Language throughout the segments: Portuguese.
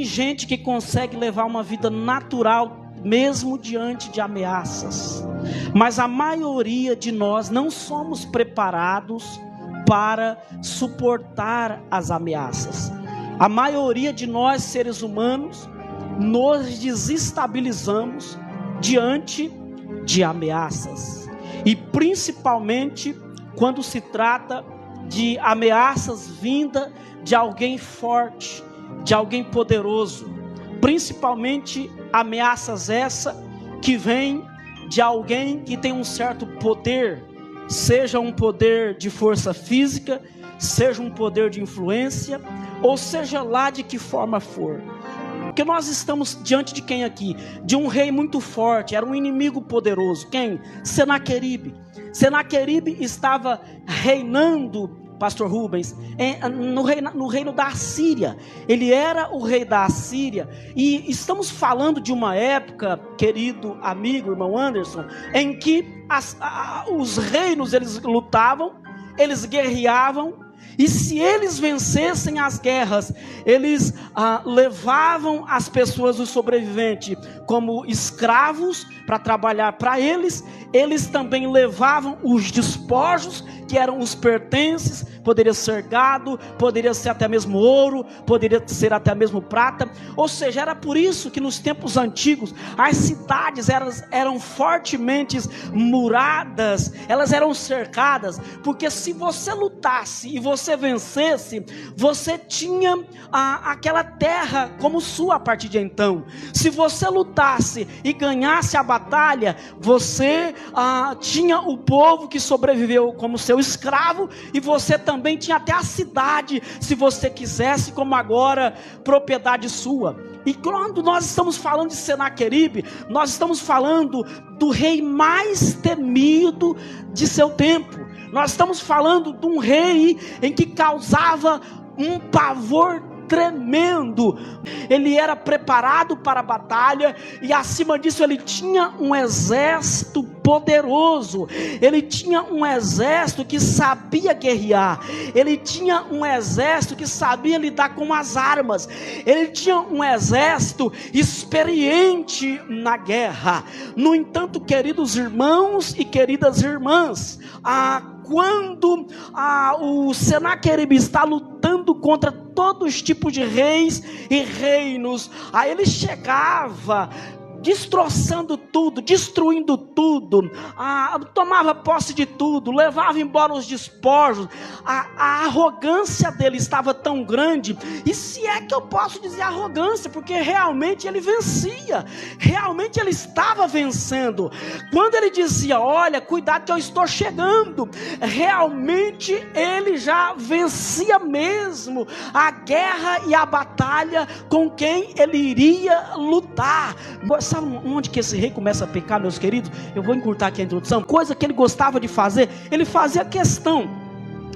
Tem gente que consegue levar uma vida natural mesmo diante de ameaças, mas a maioria de nós não somos preparados para suportar as ameaças. A maioria de nós, seres humanos, nos desestabilizamos diante de ameaças, e principalmente quando se trata de ameaças vindas de alguém forte, de alguém poderoso, principalmente ameaças essas que vêm de alguém que tem um certo poder, seja um poder de força física, seja um poder de influência, ou seja lá de que forma for. Porque nós estamos diante de quem aqui? De um rei muito forte, era um inimigo poderoso. Quem? Senaqueribe. Senaqueribe estava reinando, pastor Rubens, no reino da Assíria. Ele era o rei da Assíria. E estamos falando de uma época, querido amigo, irmão Anderson, em que os reinos, eles lutavam, eles guerreavam, e se eles vencessem as guerras, eles levavam as pessoas, os sobreviventes, como escravos para trabalhar para eles. Eles também levavam os despojos, que eram os pertences, poderia ser gado, poderia ser até mesmo ouro, poderia ser até mesmo prata. Ou seja, era por isso que nos tempos antigos as cidades eram fortemente muradas, elas eram cercadas, porque se você lutasse e você vencesse, você tinha aquela terra como sua a partir de então. Se você lutasse e ganhasse a batalha, você tinha o povo que sobreviveu como seu escravo, e você também tinha até a cidade, se você quisesse, como agora, propriedade sua. E quando nós estamos falando de Senaqueribe, nós estamos falando do rei mais temido de seu tempo. Nós estamos falando de um rei em que causava um pavor tremendo. Ele era preparado para a batalha, e acima disso ele tinha um exército poderoso. Ele tinha um exército que sabia guerrear. Ele tinha um exército que sabia lidar com as armas. Ele tinha um exército experiente na guerra. No entanto, queridos irmãos e queridas irmãs, quando o Senaqueribe está lutando contra todos os tipos de reis e reinos, aí ele chegava destroçando tudo, destruindo tudo, tomava posse de tudo, levava embora os despojos. A arrogância dele estava tão grande, e se é que eu posso dizer arrogância, porque realmente ele vencia, realmente ele estava vencendo. Quando ele dizia, olha, cuidado que eu estou chegando, realmente ele já vencia mesmo a guerra e a batalha com quem ele iria lutar. Sabe onde que esse rei começa a pecar, meus queridos? Eu vou encurtar aqui a introdução. Coisa que ele gostava de fazer, ele fazia questão.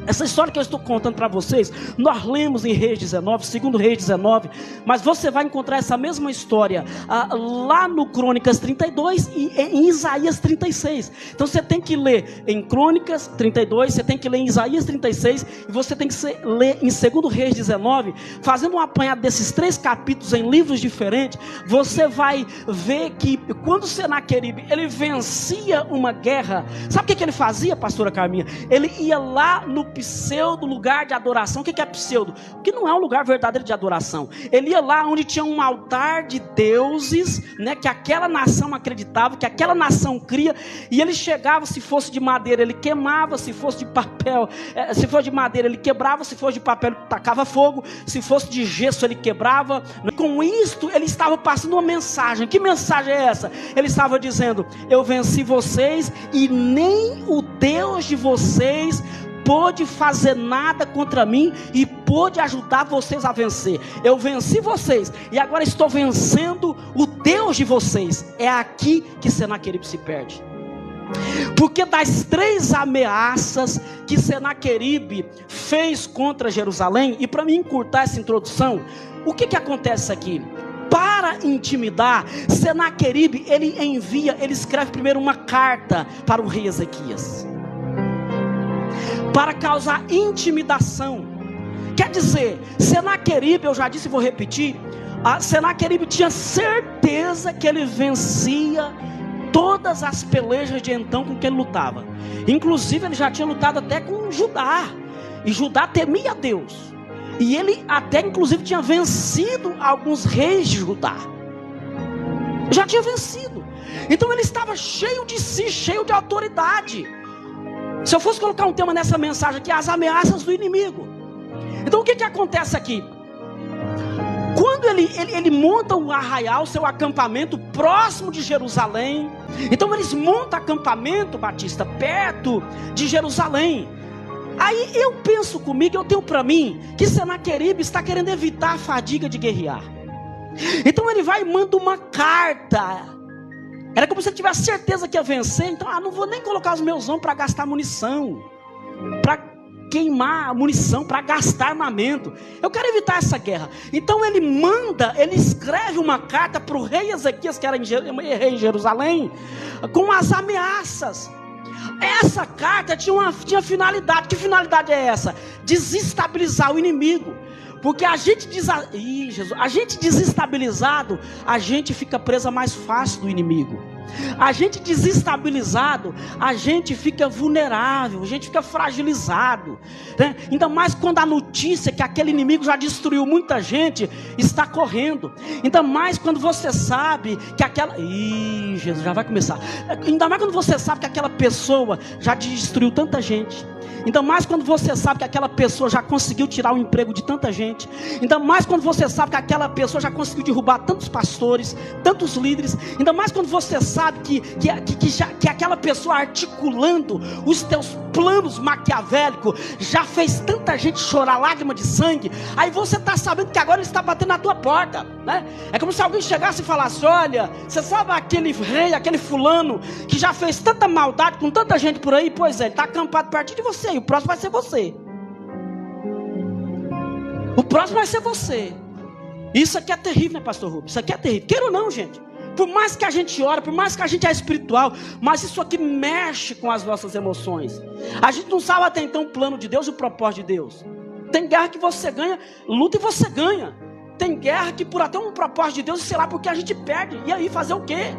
Essa história que eu estou contando para vocês, nós lemos em Reis 19, segundo Reis 19, mas você vai encontrar essa mesma história lá no Crônicas 32 e em Isaías 36. Então você tem que ler em Crônicas 32, você tem que ler em Isaías 36, e você tem que ler em segundo Reis 19, fazendo um apanhado desses 3 capítulos em livros diferentes. Você vai ver que quando Senaqueribe, ele vencia uma guerra, sabe o que ele fazia, pastora Carminha? Ele ia lá no pseudo lugar de adoração. O que é pseudo? Porque não é um lugar verdadeiro de adoração. Ele ia lá onde tinha um altar de deuses, né, que aquela nação acreditava, que aquela nação cria, e ele chegava, se fosse de madeira ele queimava, se fosse de papel, se fosse de madeira ele quebrava, se fosse de papel ele tacava fogo, se fosse de gesso ele quebrava. Com isto ele estava passando uma mensagem. Que mensagem é essa? Ele estava dizendo, eu venci vocês, e nem o Deus de vocês pôde fazer nada contra mim e pôde ajudar vocês a vencer. Eu venci vocês e agora estou vencendo o Deus de vocês. É aqui que Senaqueribe se perde. Porque das 3 ameaças que Senaqueribe fez contra Jerusalém, e para mim encurtar essa introdução, o que acontece aqui? Para intimidar, Senaqueribe, ele escreve primeiro uma carta para o rei Ezequias, para causar intimidação. Quer dizer, Senaqueribe, eu já disse e vou repetir, Senaqueribe tinha certeza que ele vencia todas as pelejas de então com que ele lutava. Inclusive ele já tinha lutado até com Judá, e Judá temia a Deus, e ele até inclusive tinha vencido alguns reis de Judá, já tinha vencido. Então ele estava cheio de si, cheio de autoridade. Se eu fosse colocar um tema nessa mensagem aqui, as ameaças do inimigo. Então o que acontece aqui? Quando ele monta o arraial, seu acampamento próximo de Jerusalém. Então eles montam acampamento, Batista, perto de Jerusalém. Aí eu penso comigo, eu tenho para mim que Senaqueribe está querendo evitar a fadiga de guerrear. Então ele vai e manda uma carta. Era como se ele tivesse certeza que ia vencer. Então, não vou nem colocar os meus homens para gastar munição, para queimar a munição, para gastar armamento. Eu quero evitar essa guerra. Então ele escreve uma carta para o rei Ezequias, que era rei em Jerusalém, com as ameaças. Essa carta tinha finalidade. Que finalidade é essa? Desestabilizar o inimigo. Porque a gente desestabilizado, a gente fica presa mais fácil do inimigo. A gente desestabilizado, a gente fica vulnerável, a gente fica fragilizado, né? Ainda mais quando a notícia que aquele inimigo já destruiu muita gente está correndo. Ainda mais quando você sabe que aquela... Jesus, já vai começar. Ainda mais quando você sabe que aquela pessoa já destruiu tanta gente. Ainda mais quando você sabe que aquela pessoa já conseguiu tirar o emprego de tanta gente. Ainda mais quando você sabe que aquela pessoa já conseguiu derrubar tantos pastores, tantos líderes. Ainda mais quando você sabe que aquela pessoa, articulando os teus planos maquiavélicos, já fez tanta gente chorar lágrima de sangue. Aí você está sabendo que agora ele está batendo na tua porta, né? É como se alguém chegasse e falasse: olha, você sabe aquele rei, aquele fulano que já fez tanta maldade com tanta gente por aí? Pois é, ele está acampado perto de você. E o próximo vai ser você. O próximo vai ser você. Isso aqui é terrível, né, pastor Rubens? Isso aqui é terrível. Queira ou não, gente. Por mais que a gente ore, por mais que a gente é espiritual, mas isso aqui mexe com as nossas emoções. A gente não sabe até então o plano de Deus e o propósito de Deus. Tem guerra que você ganha, luta e você ganha. Tem guerra que por até um propósito de Deus, sei lá, porque a gente perde. E aí, fazer o quê?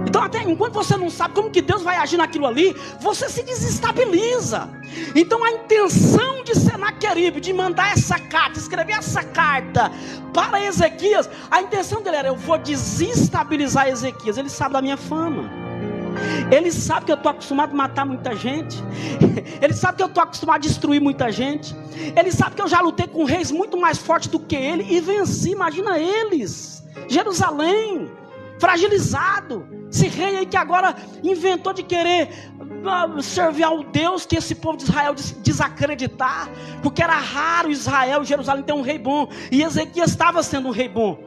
Então, até enquanto você não sabe como que Deus vai agir naquilo ali, você se desestabiliza. Então, a intenção de Senaqueribe de mandar essa carta, escrever essa carta para Ezequias, a intenção dele era: eu vou desestabilizar Ezequias. Ele sabe da minha fama, ele sabe que eu estou acostumado a matar muita gente, ele sabe que eu estou acostumado a destruir muita gente, ele sabe que eu já lutei com reis muito mais fortes do que ele e venci. Imagina eles, Jerusalém fragilizado, esse rei aí que agora inventou de querer servir ao Deus que esse povo de Israel desacreditar, porque era raro Israel e Jerusalém ter um rei bom, e Ezequias estava sendo um rei bom.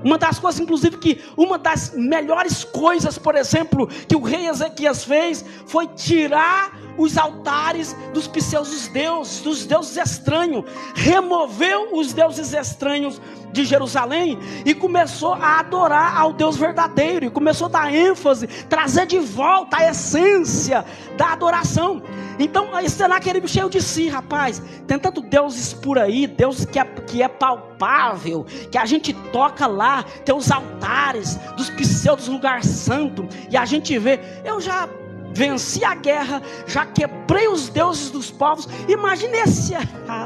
Uma das coisas, inclusive, uma das melhores coisas, por exemplo, que o rei Ezequias fez, foi tirar os altares dos pseudo-deuses, dos deuses estranhos, removeu os deuses estranhos de Jerusalém e começou a adorar ao Deus verdadeiro, e começou a dar ênfase, trazer de volta a essência da adoração. Então, Senaqueribe cheio de si, rapaz, tem tanto deuses por aí, Deus que é palpável, que a gente toca lá, tem os altares dos pseudos lugar santo, e a gente vê. Eu já venci a guerra, já quebrei os deuses dos povos. Imagina esse,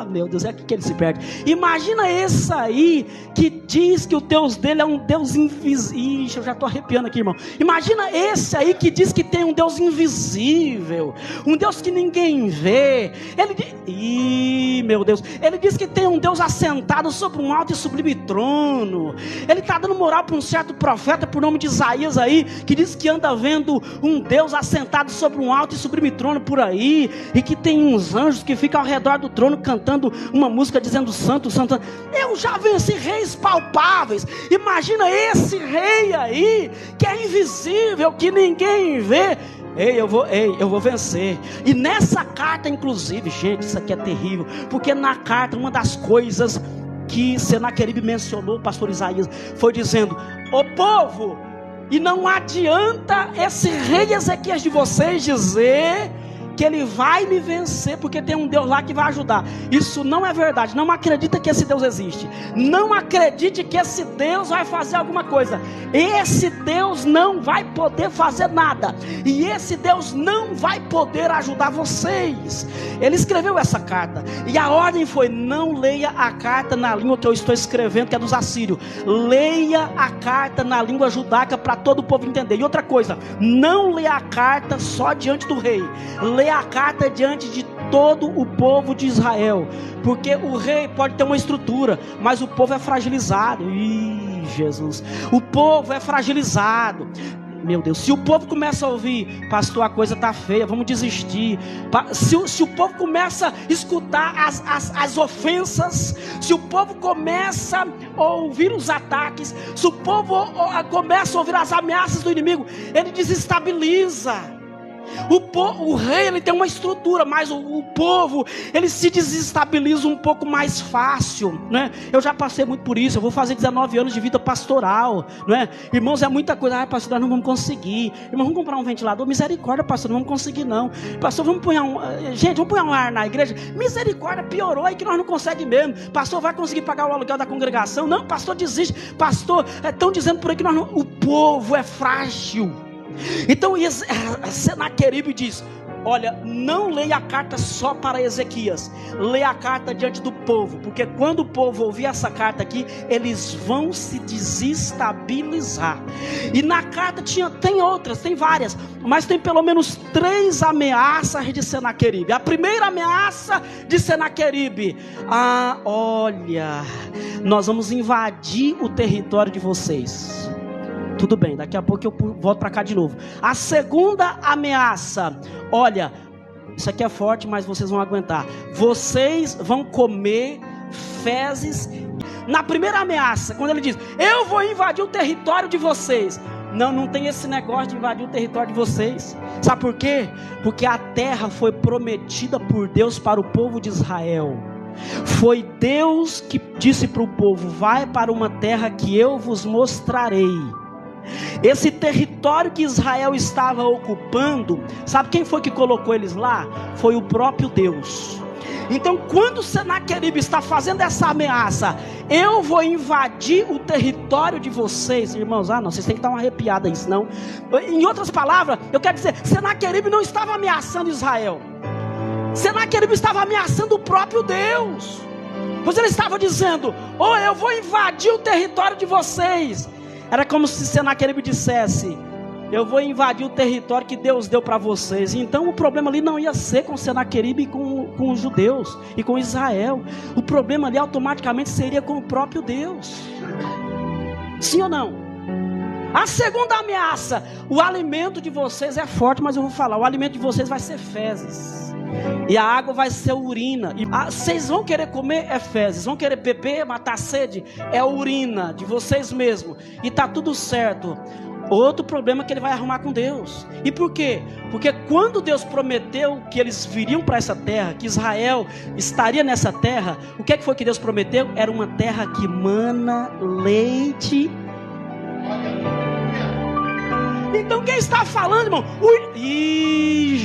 meu Deus, é aqui que ele se perde. Imagina esse aí que diz que o Deus dele é um Deus invisível. Eu já estou arrepiando aqui, irmão. Imagina esse aí que diz que tem um Deus invisível, um Deus que ninguém vê. Meu Deus, ele diz que tem um Deus assentado sobre um alto e sublime trono. Ele está dando moral para um certo profeta por nome de Isaías aí, que diz que anda vendo um Deus assentado sobre um alto e sublime trono por aí, e que tem uns anjos que ficam ao redor do trono cantando uma música dizendo santo, santo. Eu já venci reis palpáveis. Imagina esse rei aí que é invisível, que ninguém vê. Eu vou vencer. E nessa carta, inclusive, gente, isso aqui é terrível, porque na carta, uma das coisas que Senaqueribe mencionou, o pastor Isaías, foi dizendo: ô povo, e não adianta esse rei Ezequias de vocês dizer que ele vai me vencer, porque tem um Deus lá que vai ajudar. Isso não é verdade. Não acredita que esse Deus existe. Não acredite que esse Deus vai fazer alguma coisa. Esse Deus não vai poder fazer nada. E esse Deus não vai poder ajudar vocês. Ele escreveu essa carta. E a ordem foi: não leia a carta na língua que eu estou escrevendo, que é dos assírios. Leia a carta na língua judaica para todo o povo entender. E outra coisa, não leia a carta só diante do rei. Leia a carta diante de todo o povo de Israel. Porque o rei pode ter uma estrutura, mas o povo é fragilizado. Ih, Jesus, o povo é fragilizado. Meu Deus, se o povo começa a ouvir: pastor, a coisa está feia, vamos desistir. Se o povo começa a escutar as ofensas, se o povo começa a ouvir os ataques, se o povo começa a ouvir as ameaças do inimigo, ele desestabiliza. O rei, ele tem uma estrutura, mas o povo, ele se desestabiliza um pouco mais fácil, né? Eu já passei muito por isso. Eu vou fazer 19 anos de vida pastoral, né? Irmãos, é muita coisa. Ai, pastor, nós não vamos conseguir. Irmão, vamos comprar um ventilador? Misericórdia, pastor, não vamos conseguir não. Pastor, vamos pôr um ar na igreja? Misericórdia, piorou aí que nós não conseguimos mesmo. Pastor, vai conseguir pagar o aluguel da congregação? Não, pastor, desiste. Pastor, estão dizendo por aí que nós não... O povo é frágil. Então Senaqueribe diz: olha, não leia a carta só para Ezequias, leia a carta diante do povo, porque quando o povo ouvir essa carta aqui, eles vão se desestabilizar. E na carta tem outras, tem várias, mas tem pelo menos 3 ameaças de Senaqueribe. A primeira ameaça de Senaqueribe: olha, nós vamos invadir o território de vocês. Tudo bem, daqui a pouco eu volto para cá de novo. A segunda ameaça: olha, isso aqui é forte, mas vocês vão aguentar. Vocês vão comer fezes. Na primeira ameaça, quando ele diz: eu vou invadir o território de vocês. Não tem esse negócio de invadir o território de vocês. Sabe por quê? Porque a terra foi prometida por Deus para o povo de Israel. Foi Deus que disse para o povo: vai para uma terra que eu vos mostrarei. Esse território que Israel estava ocupando, sabe quem foi que colocou eles lá? Foi o próprio Deus. Então, quando Senaqueribe está fazendo essa ameaça: eu vou invadir o território de vocês, irmãos, não, vocês têm que dar uma arrepiada isso, não? Em outras palavras, eu quero dizer, Senaqueribe não estava ameaçando Israel. Senaqueribe estava ameaçando o próprio Deus. Pois ele estava dizendo: eu vou invadir o território de vocês. Era como se Senaqueribe dissesse: eu vou invadir o território que Deus deu para vocês. Então o problema ali não ia ser com Senaqueribe e com os judeus e com Israel. O problema ali automaticamente seria com o próprio Deus. Sim ou não? A segunda ameaça: o alimento de vocês é forte, mas eu vou falar: o alimento de vocês vai ser fezes. E a água vai ser urina. Vocês vão querer comer fezes, vão querer beber, matar a sede, é urina de vocês mesmos. E está tudo certo. Outro problema que ele vai arrumar com Deus. E por quê? Porque quando Deus prometeu que eles viriam para essa terra, que Israel estaria nessa terra, o que é que foi que Deus prometeu? Era uma terra que mana leite. Então quem está falando, irmão?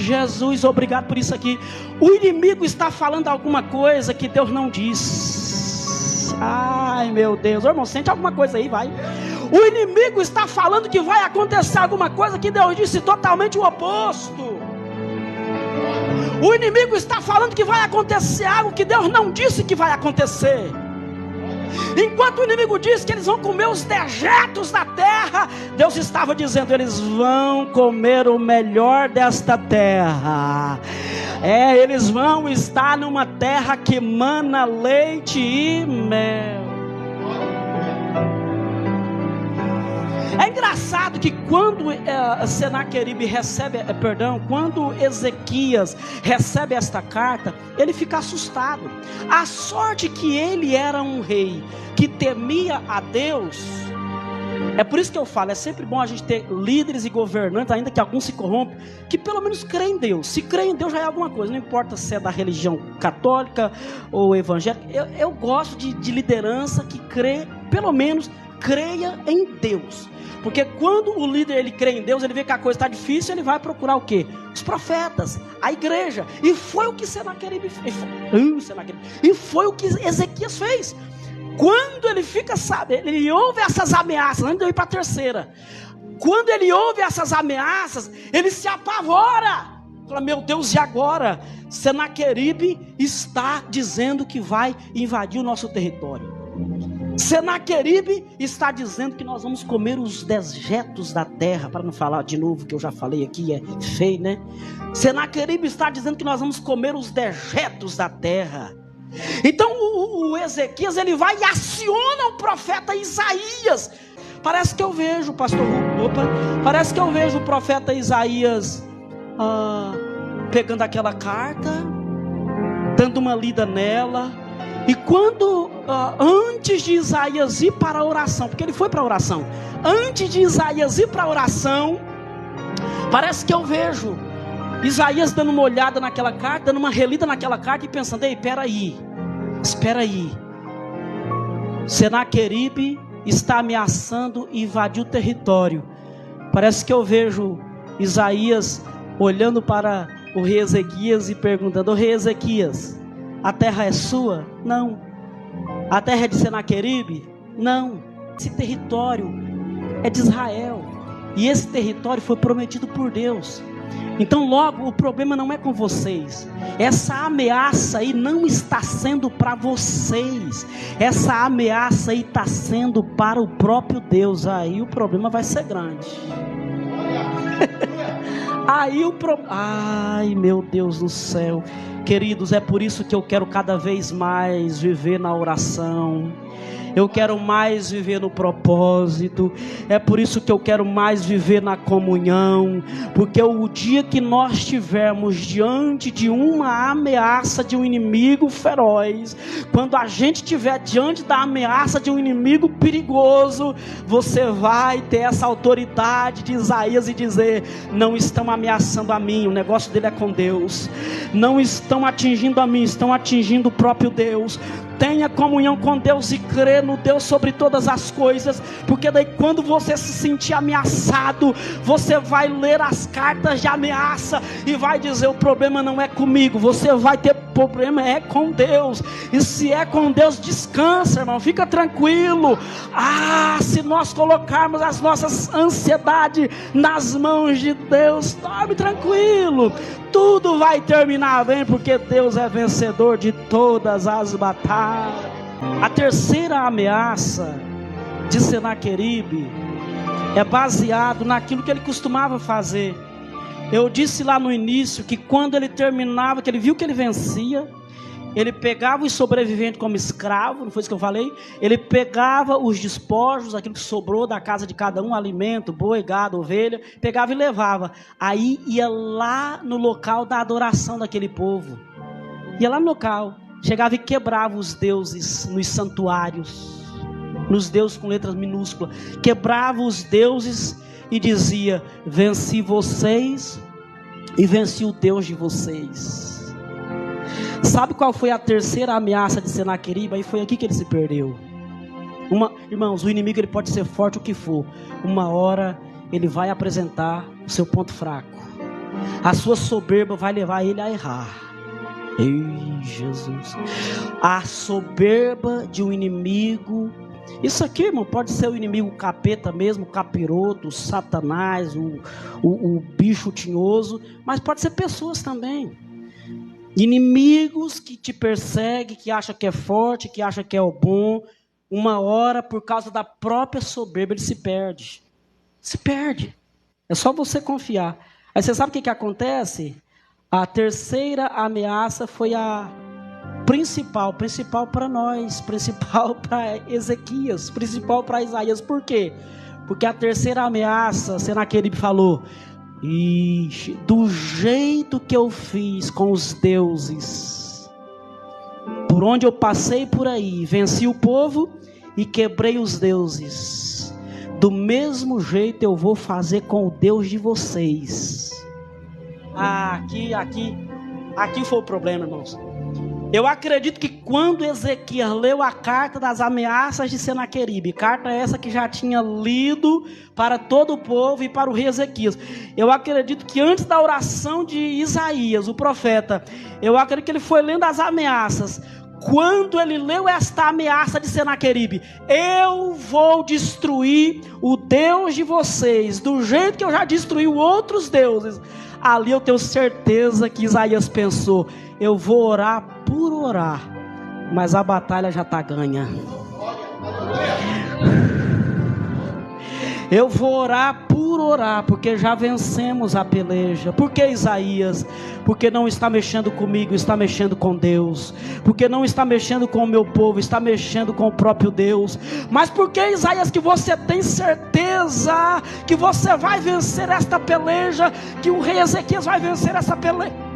Jesus, obrigado por isso aqui. O inimigo está falando alguma coisa que Deus não diz. Ai, meu Deus. Ô, irmão, sente alguma coisa aí, vai. O inimigo está falando que vai acontecer alguma coisa que Deus disse totalmente o oposto. O inimigo está falando que vai acontecer algo que Deus não disse que vai acontecer. Enquanto o inimigo diz que eles vão comer os dejetos da terra, Deus estava dizendo: eles vão comer o melhor desta terra. Eles vão estar numa terra que mana leite e mel. É engraçado que quando Senaqueribe quando Ezequias recebe esta carta, ele fica assustado. A sorte que ele era um rei que temia a Deus. É por isso que eu falo, é sempre bom a gente ter líderes e governantes, ainda que alguns se corrompem, que pelo menos creem em Deus. Se creem em Deus já é alguma coisa, não importa se é da religião católica ou evangélica. Eu gosto de liderança que crê, pelo menos creia em Deus. Porque quando o líder ele crê em Deus, ele vê que a coisa está difícil, ele vai procurar o quê? Os profetas, a igreja. E foi o que Senaqueribe fez. E foi o que Ezequias fez. Quando ele fica, sabe, ele ouve essas ameaças, antes de eu ir para a terceira. Quando ele ouve essas ameaças, ele se apavora. Fala, meu Deus, e agora? Senaqueribe está dizendo que vai invadir o nosso território. Senaqueribe está dizendo que nós vamos comer os dejetos da terra. Para não falar de novo que eu já falei aqui, é feio, né? Senaqueribe está dizendo que nós vamos comer os dejetos da terra. Então o Ezequias, ele vai e aciona o profeta Isaías. Parece que eu vejo, pastor, parece que eu vejo o profeta Isaías pegando aquela carta, dando uma lida nela. E quando, antes de Isaías ir para a oração, porque ele foi para a oração, antes de Isaías ir para a oração, parece que eu vejo Isaías dando uma olhada naquela carta, dando uma relida naquela carta e pensando, ei, espera aí, Senaqueribe está ameaçando invadir o território. Parece que eu vejo Isaías olhando para o rei Ezequias e perguntando, o rei Ezequias, a terra é sua? Não. A terra é de Senaqueribe? Não. Esse território é de Israel. E esse território foi prometido por Deus. Então logo o problema não é com vocês. Essa ameaça aí não está sendo para vocês. Essa ameaça aí está sendo para o próprio Deus. Aí o problema vai ser grande. Ai, meu Deus do céu. Queridos, é por isso que eu quero cada vez mais viver na oração. Eu quero mais viver no propósito. É por isso que eu quero mais viver na comunhão. Porque o dia que nós estivermos diante de uma ameaça de um inimigo feroz, quando a gente estiver diante da ameaça de um inimigo perigoso, você vai ter essa autoridade de Isaías e dizer, não estão ameaçando a mim, o negócio dele é com Deus. Não estão atingindo a mim, estão atingindo o próprio Deus. Tenha comunhão com Deus e crê no Deus sobre todas as coisas, porque daí quando você se sentir ameaçado, você vai ler as cartas de ameaça e vai dizer, o problema não é comigo, você vai ter problema, é com Deus. E se é com Deus, descansa, irmão, fica tranquilo. Se nós colocarmos as nossas ansiedades nas mãos de Deus, dorme tranquilo, tudo vai terminar bem, porque Deus é vencedor de todas as batalhas. A terceira ameaça de Senaqueribe é baseado naquilo que ele costumava fazer. Eu disse lá no início que quando ele terminava, que ele viu que ele vencia, ele pegava os sobreviventes como escravo, não foi isso que eu falei? Ele pegava os despojos, aquilo que sobrou da casa de cada um, alimento, boi, gado, ovelha, pegava e levava. Aí ia lá no local da adoração daquele povo. Ia lá no local, chegava e quebrava os deuses nos santuários, nos deuses com letras minúsculas. Quebrava os deuses e dizia, venci vocês e venci o Deus de vocês. Sabe qual foi a terceira ameaça de Senaqueribe? Aí foi aqui que ele se perdeu. Irmãos, o inimigo ele pode ser forte o que for. Uma hora ele vai apresentar o seu ponto fraco. A sua soberba vai levar ele a errar. Ei, Jesus. A soberba de um inimigo. Isso aqui, irmão, pode ser o inimigo capeta mesmo, o capiroto, o satanás, o bicho tinhoso. Mas pode ser pessoas também. Inimigos que te perseguem, que acham que é forte, que acham que é o bom. Uma hora, por causa da própria soberba, ele se perde. Se perde. É só você confiar. Aí você sabe o que acontece? A terceira ameaça foi a principal para nós, principal para Ezequias, principal para Isaías. Por quê? Porque a terceira ameaça, Senaqueribe falou, do jeito que eu fiz com os deuses, por onde eu passei por aí, venci o povo e quebrei os deuses, do mesmo jeito eu vou fazer com o Deus de vocês. Aqui foi o problema, irmãos. Eu acredito que quando Ezequias leu a carta das ameaças de Senaqueribe, carta essa que já tinha lido para todo o povo e para o rei Ezequias, eu acredito que antes da oração de Isaías, o profeta, eu acredito que ele foi lendo as ameaças. Quando ele leu esta ameaça de Senaqueribe, eu vou destruir o Deus de vocês, do jeito que eu já destruí outros deuses. Ali eu tenho certeza que Isaías pensou, eu vou orar por orar, mas a batalha já está ganha. Eu vou orar por orar, porque já vencemos a peleja. Por que Isaías? Porque não está mexendo comigo, está mexendo com Deus. Porque não está mexendo com o meu povo, está mexendo com o próprio Deus. Mas por que, Isaías, que você tem certeza que você vai vencer esta peleja, que o rei Ezequias vai vencer essa peleja,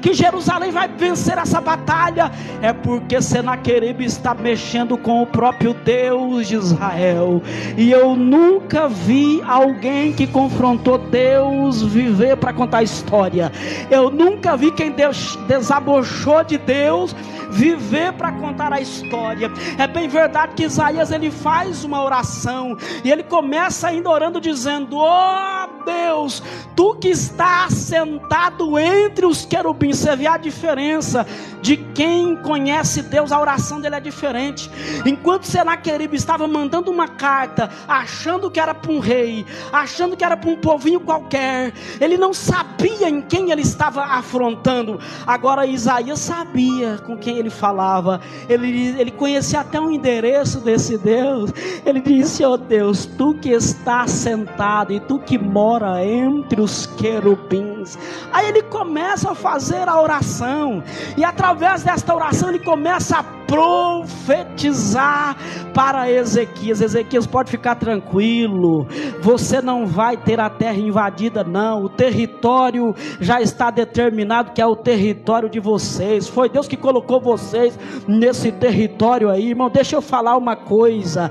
que Jerusalém vai vencer essa batalha? É porque Senaqueribe está mexendo com o próprio Deus de Israel. E eu nunca vi alguém que confrontou Deus viver para contar a história. Eu nunca vi quem Deus desabochou de Deus viver para contar a história. É bem verdade que Isaías, ele faz uma oração e ele começa ainda orando dizendo: ó Deus, tu que está sentado entre os querubins. Você vê a diferença de quem conhece Deus, a oração dele é diferente. Enquanto Senaqueribe estava mandando uma carta, achando que era para um rei, achando que era para um povinho qualquer, ele não sabia em quem ele estava afrontando. Agora Isaías sabia com quem ele falava. Ele conhecia até o endereço desse Deus. Ele disse: ó Deus, tu que está sentado e tu que mora entre os querubins. Aí ele começa a fazer a oração, e através desta oração ele começa a profetizar para Ezequias. Ezequias, pode ficar tranquilo, você não vai ter a terra invadida não, o território já está determinado, que é o território de vocês, foi Deus que colocou vocês nesse território aí. Irmão, deixa eu falar uma coisa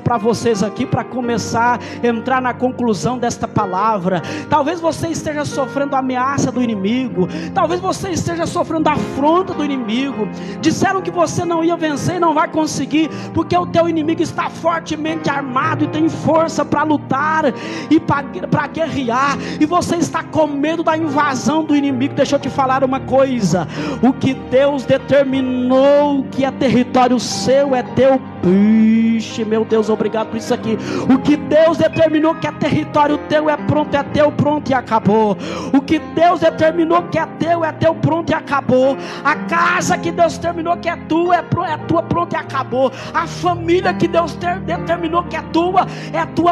para vocês aqui, para começar a entrar na conclusão desta palavra. Talvez você esteja sofrendo a ameaça do inimigo, talvez você esteja sofrendo a afronta do inimigo. Disseram que você não ia vencer e não vai conseguir, porque o teu inimigo está fortemente armado e tem força para lutar e para guerrear, e você está com medo da invasão do inimigo. Deixa eu te falar uma coisa: o que Deus determinou que é território seu é teu. Ixi, meu Deus, obrigado por isso aqui. O que Deus determinou que é território teu é teu, pronto e acabou. O que Deus determinou que é teu, pronto e acabou. A casa que Deus determinou que é tua, pronto e acabou. A família que Deus determinou que é tua,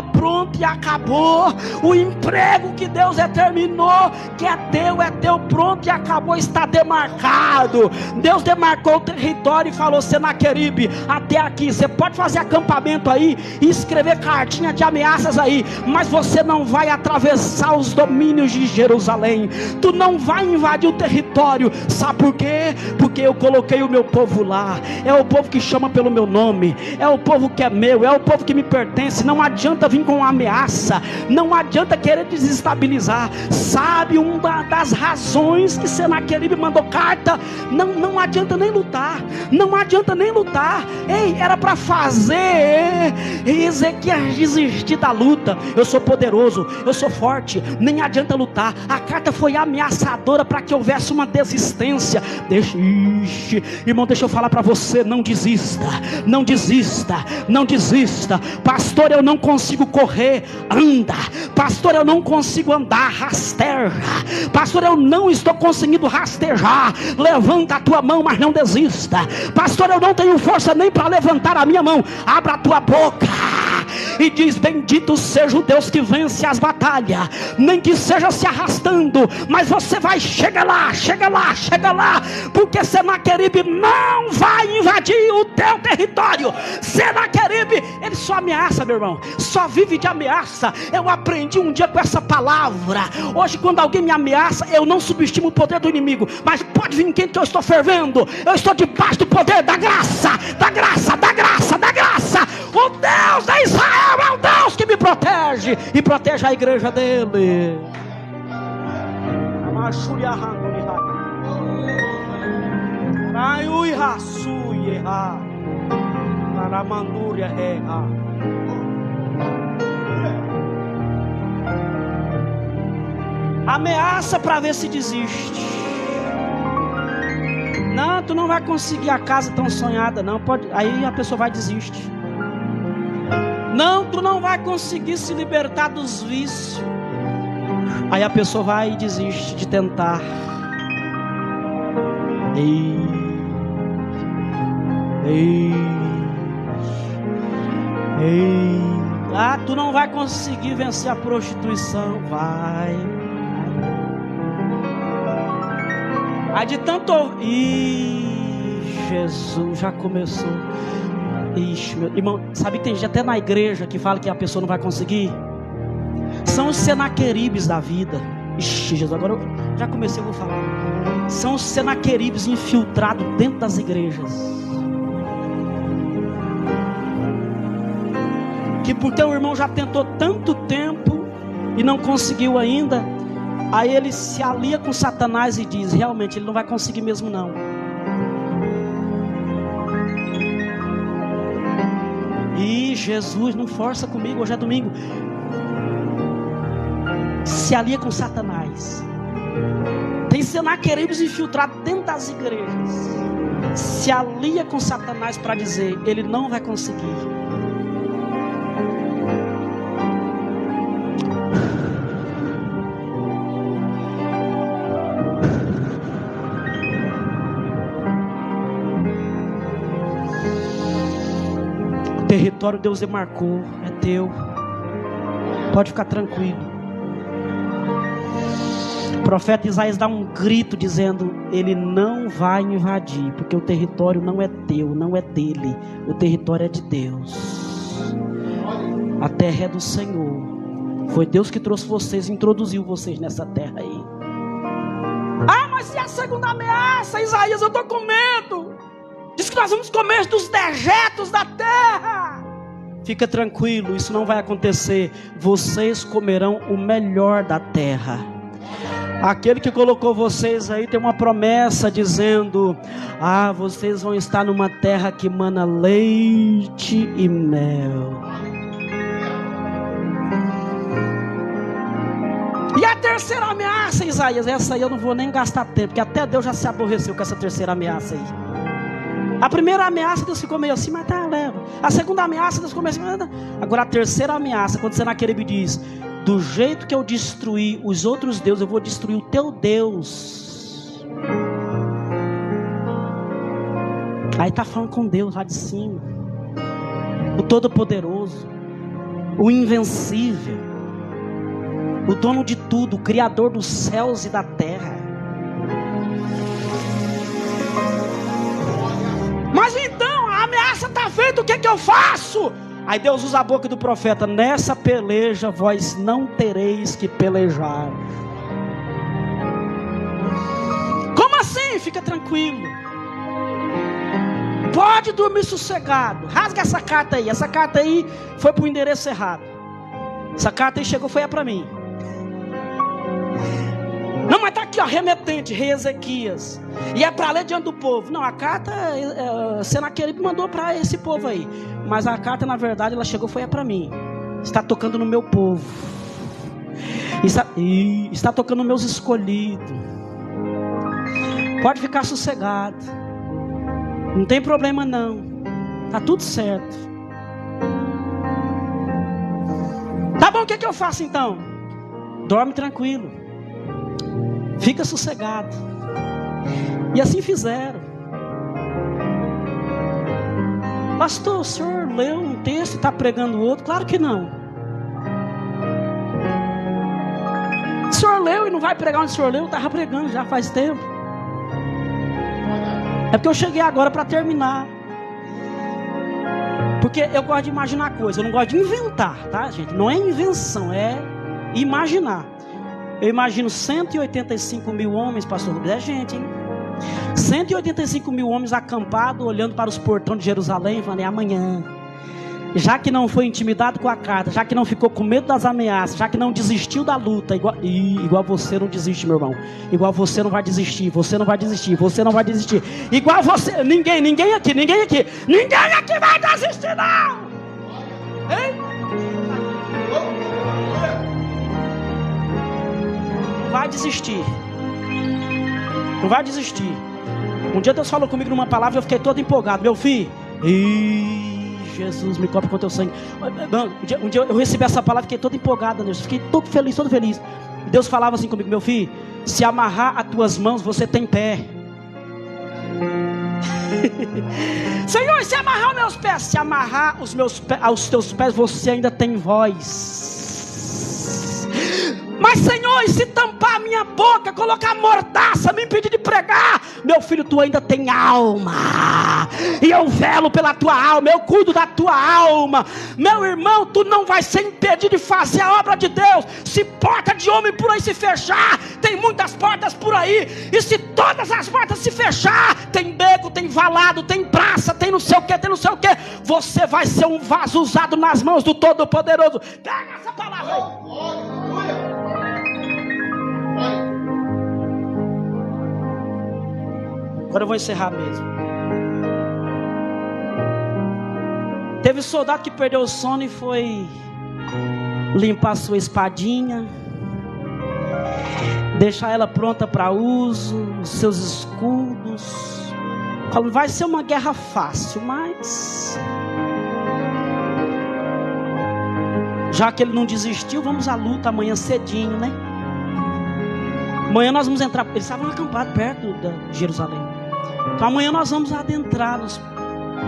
pronto e acabou. O emprego que Deus determinou que é teu, pronto e acabou, está demarcado. Deus demarcou o território e falou: Senaqueribe, até aqui. Você pode fazer acampamento aí e escrever cartinha de ameaças aí, mas você não vai atravessar os domínios de Jerusalém. Tu não vai invadir o território. Sabe por quê? Porque eu coloquei o meu povo lá. É o povo que chama pelo meu nome, é o povo que é meu, é o povo que me pertence. Não adianta vir com uma ameaça, não adianta querer desestabilizar. Sabe uma das razões que Senaqueribe mandou carta? Não adianta nem lutar, não adianta nem lutar. Ei, era para fazer Ezequias desistir da luta. Eu sou poderoso, eu sou forte, nem adianta lutar. A carta foi ameaçadora para que houvesse uma desistência. Irmão, deixa eu falar para você: não desista, não desista, não desista. Pastor, eu não consigo correr, anda. Pastor, eu não consigo andar, rasteja. Pastor, eu não estou conseguindo rastejar, levanta a tua mão, mas não desista. Pastor, eu não tenho força nem para levantar a minha mão. Abra a tua boca e diz: bendito seja o Deus que vence as batalhas, nem que seja se arrastando, mas você vai chegar lá, porque Senaqueribe não vai invadir o teu território. Senaqueribe, ele só ameaça, meu irmão, só vive de ameaça. Eu aprendi um dia com essa palavra. Hoje, quando alguém me ameaça, eu não subestimo o poder do inimigo, mas pode vir quem que eu estou fervendo, eu estou debaixo do poder da graça, da graça, da graça, da graça. O Deus de Israel é o Deus que me protege e protege a igreja dele. Ai, ui, raçu, errar. Aramandúria, errar. Ameaça para ver se desiste. Não, tu não vai conseguir a casa tão sonhada, não. Pode. Aí a pessoa vai desistir. Não, tu não vai conseguir se libertar dos vícios. Aí a pessoa vai e desiste de tentar. Ah, tu não vai conseguir vencer a prostituição. Vai. Aí de tanto... Jesus, já começou. Ixi, meu irmão, sabe que tem gente até na igreja que fala que a pessoa não vai conseguir? São os senaqueribes da vida. Ixi, Jesus, agora eu já comecei, eu vou falar. São os senaqueribes infiltrados dentro das igrejas. Que porque o irmão já tentou tanto tempo e não conseguiu ainda, aí ele se alia com Satanás e diz, realmente ele não vai conseguir mesmo não. E Jesus, não força comigo, hoje é domingo. Se alia com Satanás. Tem senaqueribes infiltrados dentro das igrejas. Se alia com Satanás para dizer, ele não vai conseguir. O território Deus demarcou, é teu. Pode ficar tranquilo. O profeta Isaías dá um grito dizendo, ele não vai invadir, porque o território não é teu, não é dele, o território é de Deus. A terra é do Senhor. Foi Deus que trouxe vocês, introduziu vocês nessa terra aí. Ah, mas e a segunda ameaça, Isaías? Eu estou com medo. Diz que nós vamos comer dos dejetos da terra. Fica tranquilo, isso não vai acontecer. Vocês comerão o melhor da terra. Aquele que colocou vocês aí tem uma promessa dizendo, ah, vocês vão estar numa terra que mana leite e mel. E a terceira ameaça, Isaías, essa aí eu não vou nem gastar tempo, porque até Deus já se aborreceu com essa terceira ameaça aí. A primeira ameaça Deus ficou meio assim, mas tá, leva. A segunda ameaça Deus ficou meio assim, mas tá. Agora a terceira ameaça, quando Senaqueribe diz, do jeito que eu destruí os outros deuses, eu vou destruir o teu Deus. Aí está falando com Deus lá de cima. O Todo-Poderoso, o Invencível, o dono de tudo, o Criador dos céus e da terra. Mas então, a ameaça está feita, o que é que eu faço? Aí Deus usa a boca do profeta, nessa peleja vós não tereis que pelejar. Como assim? Fica tranquilo. Pode dormir sossegado. Rasga essa carta aí. Essa carta aí foi para o endereço errado. Essa carta aí chegou, foi para mim. Não, mas está aqui, ó, remetente, rei Ezequias. E é para ler diante do povo. Não, a carta, Senaqueribe mandou para esse povo aí. Mas a carta, na verdade, ela chegou, foi para mim. Está tocando no meu povo. Está tocando nos meus escolhidos. Pode ficar sossegado. Não tem problema não. Está tudo certo. Tá bom, o que é que eu faço então? Dorme tranquilo. Fica sossegado. E assim fizeram. Pastor, o senhor leu um texto e está pregando outro? Claro que não. O senhor leu e não vai pregar onde o senhor leu? Eu estava pregando já faz tempo. É porque eu cheguei agora para terminar. Porque eu gosto de imaginar coisas, eu não gosto de inventar, tá, gente? Não é invenção, é imaginar. Eu imagino 185 mil homens, pastor Rubens, é gente, hein? 185 mil homens acampados, olhando para os portões de Jerusalém, falando, é amanhã. já que não foi intimidado com a carta, já que não ficou com medo das ameaças, já que não desistiu da luta, igual você não desiste, meu irmão. Igual você não vai desistir, você não vai desistir, você não vai desistir. Igual você, ninguém aqui vai desistir não. Hein? Não vai desistir. Não vai desistir. Um dia Deus falou comigo numa palavra e eu fiquei todo empolgado. Meu filho, Jesus, me cobre com teu sangue. Um dia eu recebi essa palavra e fiquei todo empolgado, Deus. Fiquei todo feliz. E Deus falava assim comigo: meu filho, se amarrar as tuas mãos, você tem pé. Senhor, se amarrar os meus pés, se amarrar aos teus pés, você ainda tem voz. Mas Senhor, e se tampar a minha boca, colocar mordaça, me impedir de pregar, meu filho, tu ainda tem alma, e eu velo pela tua alma, eu cuido da tua alma. Meu irmão, tu não vai ser impedido de fazer a obra de Deus. Se porta de homem por aí se fechar, tem muitas portas por aí, e se todas as portas se fechar, tem beco, tem valado, tem praça, tem não sei o que, você vai ser um vaso usado nas mãos do Todo-Poderoso. Pega essa palavra aí. Agora eu vou encerrar mesmo. Teve soldado que perdeu o sono e foi limpar sua espadinha, deixar ela pronta para uso, os seus escudos. Vai ser uma guerra fácil, mas já que ele não desistiu, vamos à luta amanhã cedinho, né? Amanhã nós vamos entrar. Eles estavam acampados perto de Jerusalém. Então amanhã nós vamos adentrar,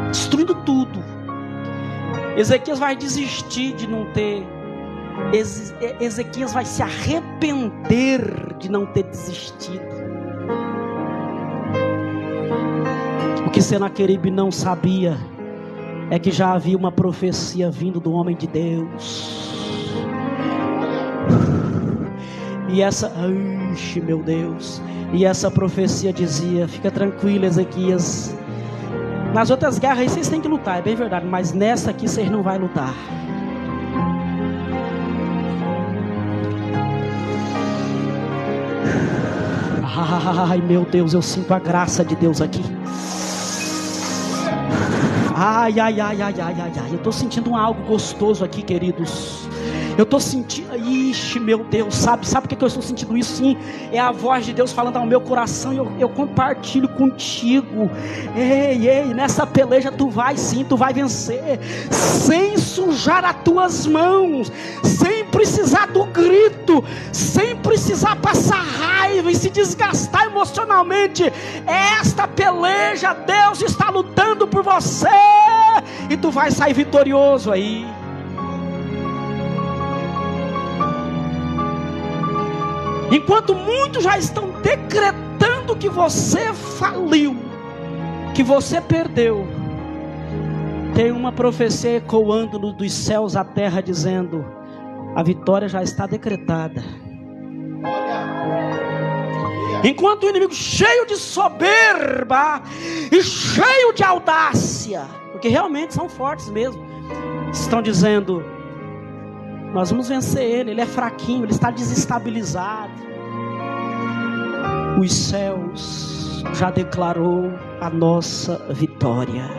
destruindo tudo. Ezequias vai desistir de não ter. Ezequias vai se arrepender de não ter desistido. O que Senaqueribe não sabia é que já havia uma profecia vindo do homem de Deus. E essa, meu Deus, e essa profecia dizia: fica tranquilo, Ezequias, nas outras guerras aí vocês têm que lutar, é bem verdade, mas nessa aqui vocês não vão lutar. Ai, meu Deus, eu sinto a graça de Deus aqui. Ai, eu estou sentindo algo gostoso aqui, queridos. Eu estou sentindo, meu Deus, sabe por que eu estou sentindo isso? Sim, é a voz de Deus falando ao meu coração, e eu compartilho contigo. Ei, nessa peleja tu vai sim, tu vai vencer, sem sujar as tuas mãos, sem precisar do grito, sem precisar passar raiva e se desgastar emocionalmente. Esta peleja, Deus está lutando por você, e tu vai sair vitorioso aí. Enquanto muitos já estão decretando que você faliu, que você perdeu, tem uma profecia ecoando dos céus à terra dizendo: a vitória já está decretada. Enquanto o inimigo cheio de soberba e cheio de audácia, porque realmente são fortes mesmo, estão dizendo: nós vamos vencer ele é fraquinho, ele está desestabilizado. Os céus já declarou a nossa vitória.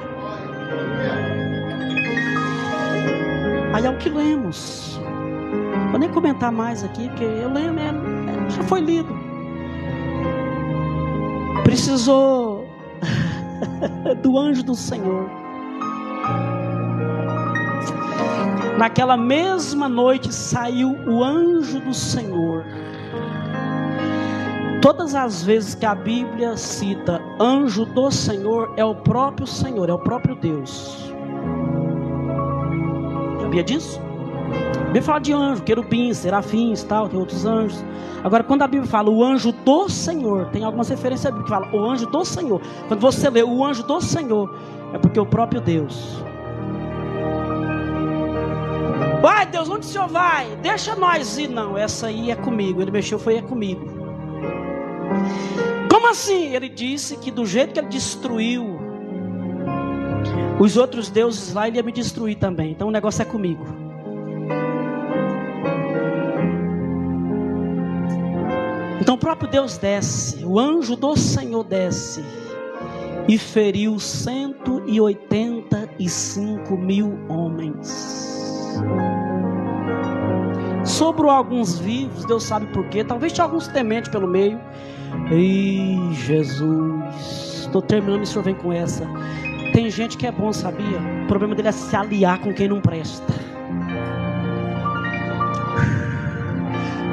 Aí é o que lemos. Vou nem comentar mais aqui, porque eu lembro, já foi lido. Precisou do anjo do Senhor. Naquela mesma noite saiu o anjo do Senhor. Todas as vezes que a Bíblia cita anjo do Senhor, é o próprio Senhor, é o próprio Deus. Sabia disso? A Bíblia fala de anjo, querubins, serafins, tal, tem outros anjos. Agora, quando a Bíblia fala o anjo do Senhor, tem algumas referências à Bíblia que fala o anjo do Senhor. Quando você lê o anjo do Senhor, é porque é o próprio Deus. Vai, Deus, onde o Senhor vai? Deixa nós ir. Não, essa aí é comigo. Ele mexeu, é comigo. Como assim? Ele disse que do jeito que ele destruiu Os outros deuses lá, ele ia me destruir também. Então o negócio é comigo. Então o próprio Deus desce, o anjo do Senhor desce e feriu 185.000 homens. Sobrou alguns vivos, Deus sabe por quê. Talvez tinha alguns tementes pelo meio. Ei, Jesus, estou terminando e o senhor vem com essa. Tem gente que é bom, sabia? O problema dele é se aliar com quem não presta.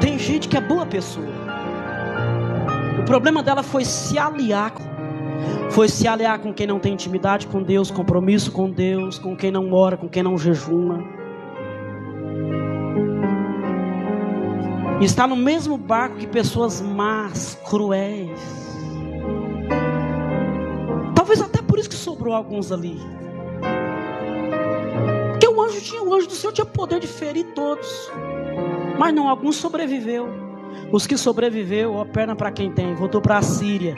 Tem gente que é boa pessoa. O problema dela foi se aliar com quem não tem intimidade com Deus, compromisso com Deus, com quem não ora, com quem não jejuma. Está no mesmo barco que pessoas más, cruéis. Talvez até por isso que sobrou alguns ali. Porque o anjo do Senhor tinha poder de ferir todos. Mas não, alguns sobreviveu. Os que sobreviveu, ó, perna para quem tem, voltou para a Síria.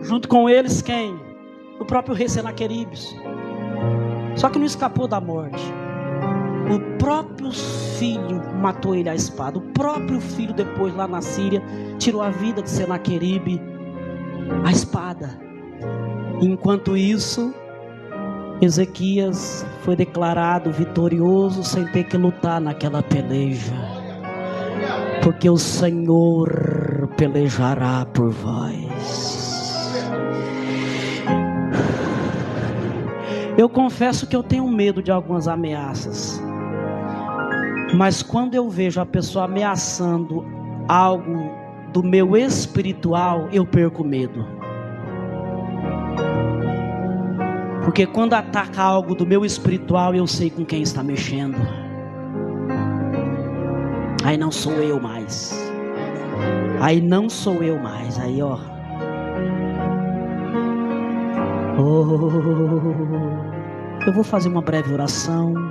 Junto com eles quem? O próprio rei Senaqueribes. Só que não escapou da morte. O próprio filho matou ele à espada. O próprio filho depois lá na Síria tirou a vida de Senaqueribe à espada. Enquanto isso, Ezequias foi declarado vitorioso sem ter que lutar naquela peleja. Porque o Senhor pelejará por vós. Eu confesso que eu tenho medo de algumas ameaças. Mas quando eu vejo a pessoa ameaçando algo do meu espiritual, eu perco medo. Porque quando ataca algo do meu espiritual, eu sei com quem está mexendo. Aí não sou eu mais. Aí ó. Eu vou fazer uma breve oração.